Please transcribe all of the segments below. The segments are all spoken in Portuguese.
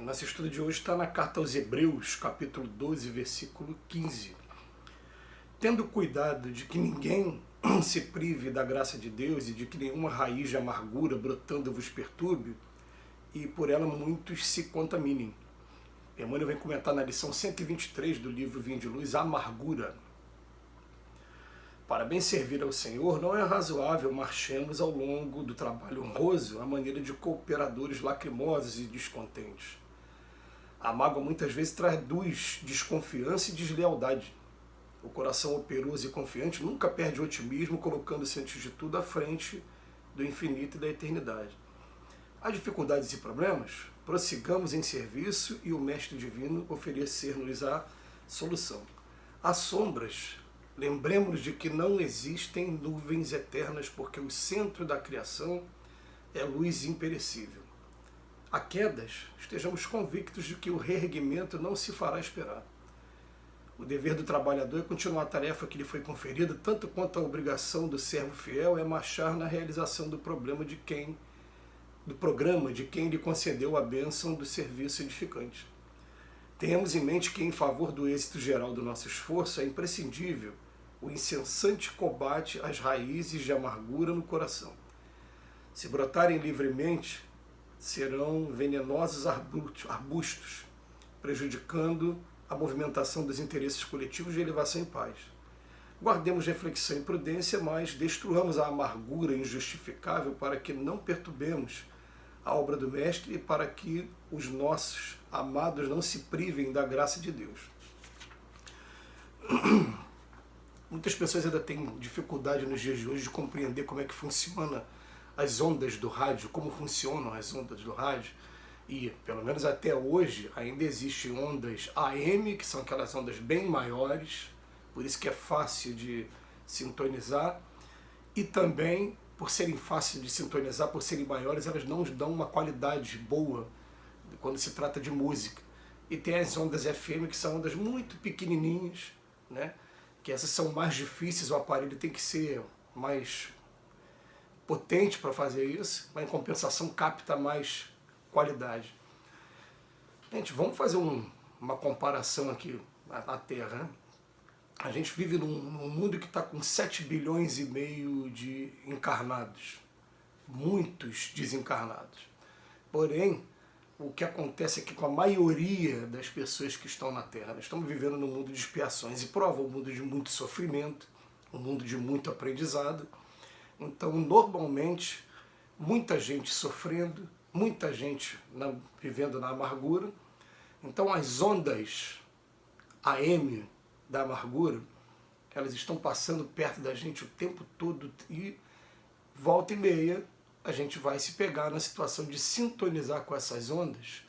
Nosso estudo de hoje está na carta aos Hebreus, capítulo 12, versículo 15. Tendo cuidado de que ninguém se prive da graça de Deus e de que nenhuma raiz de amargura brotando vos perturbe, e por ela muitos se contaminem. Emmanuel vem comentar na lição 123 do livro Vinho de Luz, a amargura. Para bem servir ao Senhor, não é razoável marchemos ao longo do trabalho honroso à maneira de cooperadores lacrimosos e descontentes. A mágoa muitas vezes traduz desconfiança e deslealdade. O coração operoso e confiante nunca perde o otimismo, colocando-se antes de tudo à frente do infinito e da eternidade. Há dificuldades e problemas? Prossigamos em serviço e o Mestre Divino oferecer-nos a solução. Há sombras? Lembremos-nos de que não existem nuvens eternas, porque o centro da criação é luz imperecível. Há quedas? Estejamos convictos de que o reerguimento não se fará esperar. O dever do trabalhador é continuar a tarefa que lhe foi conferida, tanto quanto a obrigação do servo fiel é marchar na realização do programa de quem lhe concedeu a bênção do serviço edificante. Tenhamos em mente que, em favor do êxito geral do nosso esforço, é imprescindível o incessante combate às raízes de amargura no coração. Se brotarem livremente, serão venenosos arbustos, prejudicando a movimentação dos interesses coletivos de elevação e paz. Guardemos reflexão e prudência, mas destruamos a amargura injustificável para que não perturbemos a obra do Mestre e para que os nossos amados não se privem da graça de Deus. Muitas pessoas ainda têm dificuldade nos dias de hoje de compreender como é que funciona as ondas do rádio, como funcionam as ondas do rádio. E, pelo menos até hoje, ainda existem ondas AM, que são aquelas ondas bem maiores, por isso que é fácil de sintonizar. E também, por serem fáceis de sintonizar, por serem maiores, elas não dão uma qualidade boa quando se trata de música. E tem as ondas FM, que são ondas muito pequenininhas, né? Que essas são mais difíceis, o aparelho tem que ser mais potente para fazer isso, mas em compensação capta mais qualidade. Gente, vamos fazer uma comparação aqui na Terra, né? A gente vive num mundo que está com 7 bilhões e meio de encarnados, muitos desencarnados. Porém, o que acontece é que com a maioria das pessoas que estão na Terra, nós estamos vivendo num mundo de expiações e prova, um mundo de muito sofrimento, um mundo de muito aprendizado. Então, normalmente, muita gente sofrendo, muita gente vivendo na amargura. Então, as ondas AM da amargura, elas estão passando perto da gente o tempo todo e volta e meia a gente vai se pegar na situação de sintonizar com essas ondas.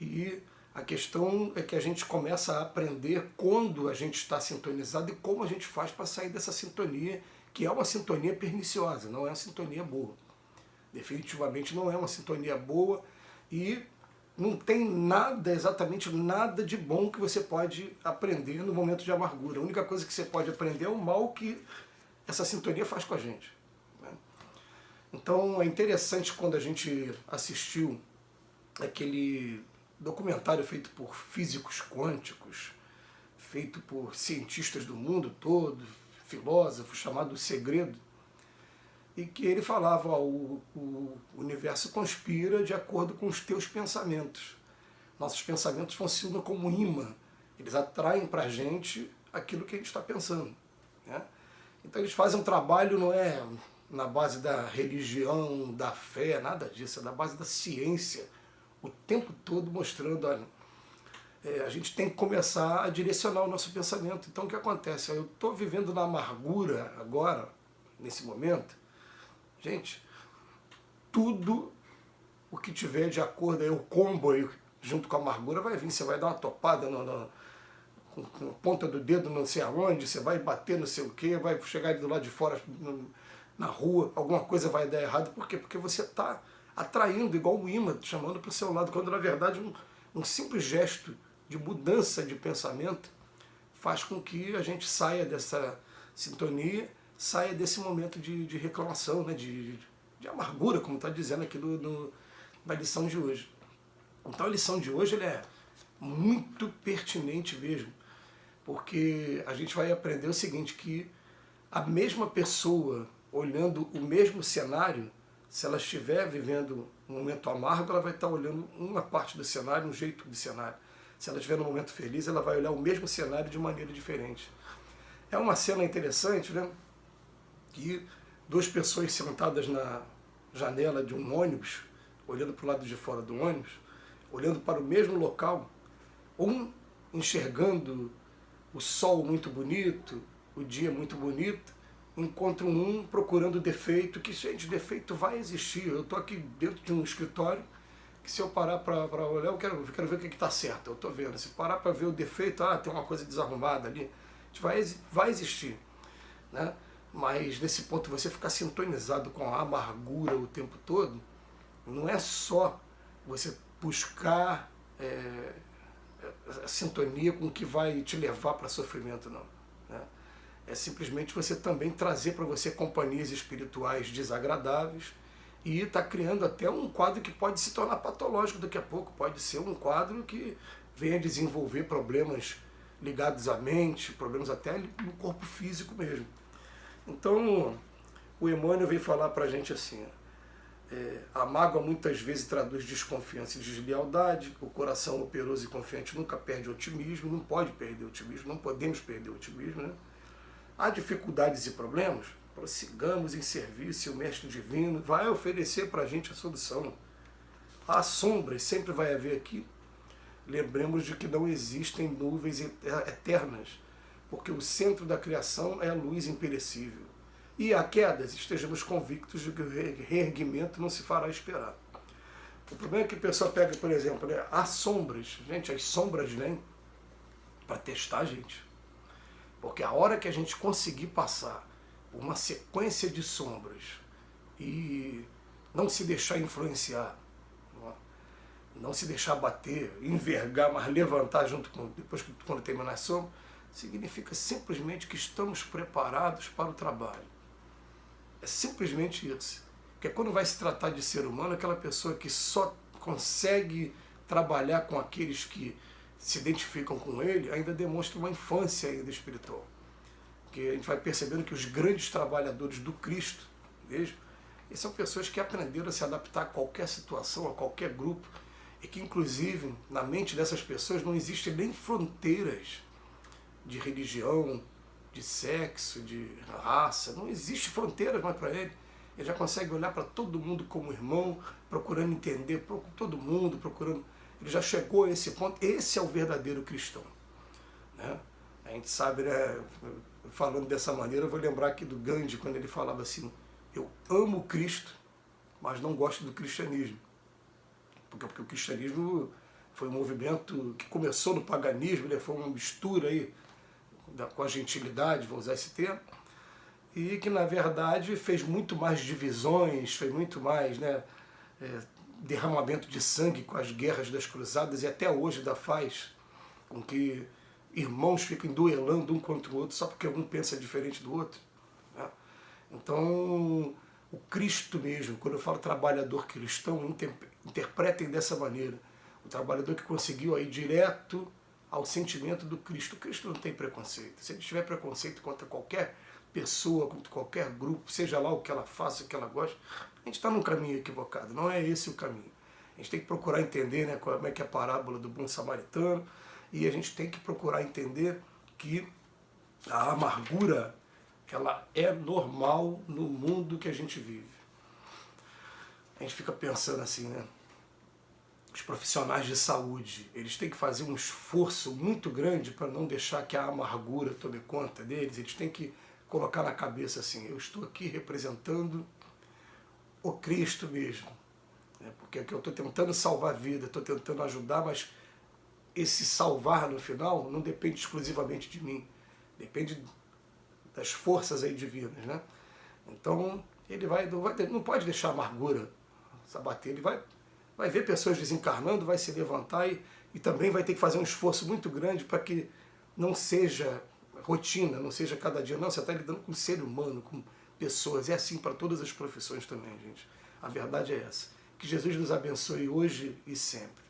E a questão é que a gente começa a aprender quando a gente está sintonizado e como a gente faz para sair dessa sintonia, que é uma sintonia perniciosa, não é uma sintonia boa. Definitivamente não é uma sintonia boa e não tem nada, exatamente nada de bom que você pode aprender no momento de amargura. A única coisa que você pode aprender é o mal que essa sintonia faz com a gente. Então é interessante quando a gente assistiu aquele documentário feito por físicos quânticos, feito por cientistas do mundo todo, filósofos, chamado O Segredo, e que ele falava, o universo conspira de acordo com os teus pensamentos. Nossos pensamentos funcionam como imã, eles atraem para a gente aquilo que a gente está pensando, né? Então eles fazem um trabalho, não é na base da religião, da fé, nada disso, é na base da ciência, o tempo todo mostrando, olha, a gente tem que começar a direcionar o nosso pensamento. Então o que acontece? Eu estou vivendo na amargura agora, nesse momento, gente, tudo o que tiver de acordo, aí, o combo aí, junto com a amargura vai vir, você vai dar uma topada com a ponta do dedo não sei aonde, você vai bater não sei o que, vai chegar do lado de fora na rua, alguma coisa vai dar errado. Por quê? Porque você está atraindo, igual um imã, chamando para o seu lado, quando na verdade um simples gesto de mudança de pensamento faz com que a gente saia dessa sintonia, saia desse momento de reclamação, né, de amargura, como está dizendo aqui na lição de hoje. Então a lição de hoje ela é muito pertinente mesmo, porque a gente vai aprender o seguinte, que a mesma pessoa olhando o mesmo cenário, se ela estiver vivendo um momento amargo, ela vai estar olhando uma parte do cenário, um jeito do cenário. Se ela estiver num momento feliz, ela vai olhar o mesmo cenário de maneira diferente. É uma cena interessante, né? Que duas pessoas sentadas na janela de um ônibus, olhando para o lado de fora do ônibus, olhando para o mesmo local, um enxergando o sol muito bonito, o dia muito bonito, encontram um procurando defeito, que, gente, defeito vai existir. Eu estou aqui dentro de um escritório, que se eu parar para olhar, eu quero ver o que está certo, eu estou vendo. Se parar para ver o defeito, tem uma coisa desarrumada ali, vai existir, né? Mas nesse ponto, você ficar sintonizado com a amargura o tempo todo, não é só você buscar a sintonia com o que vai te levar para sofrimento, não, né? É simplesmente você também trazer para você companhias espirituais desagradáveis e está criando até um quadro que pode se tornar patológico daqui a pouco. Pode ser um quadro que venha desenvolver problemas ligados à mente, problemas até no corpo físico mesmo. Então, o Emmanuel veio falar para a gente assim, a mágoa muitas vezes traduz desconfiança e deslealdade, o coração operoso e confiante nunca perde o otimismo, não pode perder o otimismo, não podemos perder o otimismo, né? Há dificuldades e problemas? Prossigamos em serviço, e o Mestre Divino vai oferecer para a gente a solução. Há sombras, sempre vai haver aqui. Lembremos de que não existem nuvens eternas, porque o centro da criação é a luz imperecível. E há quedas, estejamos convictos de que o reerguimento não se fará esperar. O problema é que a pessoa pega, por exemplo, né, há sombras. Gente, as sombras vêm para testar a gente. Porque a hora que a gente conseguir passar por uma sequência de sombras e não se deixar influenciar, não se deixar bater, envergar, mas levantar junto com, depois que quando terminar a sombra, significa simplesmente que estamos preparados para o trabalho. É simplesmente isso. Porque quando vai se tratar de ser humano, aquela pessoa que só consegue trabalhar com aqueles que se identificam com ele, ainda demonstra uma infância ainda espiritual. Porque a gente vai percebendo que os grandes trabalhadores do Cristo, mesmo, são pessoas que aprenderam a se adaptar a qualquer situação, a qualquer grupo, e que inclusive na mente dessas pessoas não existem nem fronteiras de religião, de sexo, de raça, não existe fronteiras mais para ele. Ele já consegue olhar para todo mundo como irmão, procurando entender todo mundo, procurando. Ele já chegou a esse ponto. Esse é o verdadeiro cristão, né? A gente sabe, né? Falando dessa maneira, eu vou lembrar aqui do Gandhi, quando ele falava assim: eu amo Cristo, mas não gosto do cristianismo. Porque o cristianismo foi um movimento que começou no paganismo, né? Foi uma mistura aí com a gentilidade, vou usar esse termo, e que na verdade fez muito mais divisões, fez muito mais, né, derramamento de sangue com as guerras das cruzadas, e até hoje ainda faz com que irmãos fiquem duelando um contra o outro só porque um pensa diferente do outro, né? Então, o Cristo mesmo, quando eu falo trabalhador cristão, interpretem dessa maneira. O trabalhador que conseguiu ir direto ao sentimento do Cristo. O Cristo não tem preconceito. Se ele tiver preconceito contra qualquer pessoa, contra qualquer grupo, seja lá o que ela faça, o que ela gosta, a gente está num caminho equivocado. Não é esse o caminho. A gente tem que procurar entender, né, como é que é a parábola do bom samaritano, e a gente tem que procurar entender que a amargura, ela é normal no mundo que a gente vive. A gente fica pensando assim, né? Os profissionais de saúde, eles têm que fazer um esforço muito grande para não deixar que a amargura tome conta deles. Eles têm que colocar na cabeça assim: eu estou aqui representando o Cristo mesmo, né? Porque eu estou tentando salvar a vida, estou tentando ajudar, mas esse salvar no final não depende exclusivamente de mim, depende das forças aí divinas, né? Então ele não pode deixar a amargura se abater, ele vai ver pessoas desencarnando, vai se levantar e também vai ter que fazer um esforço muito grande para que não seja rotina, não seja cada dia. Não, você está lidando com ser humano, com pessoas. É assim para todas as profissões também, gente. A verdade é essa. Que Jesus nos abençoe hoje e sempre.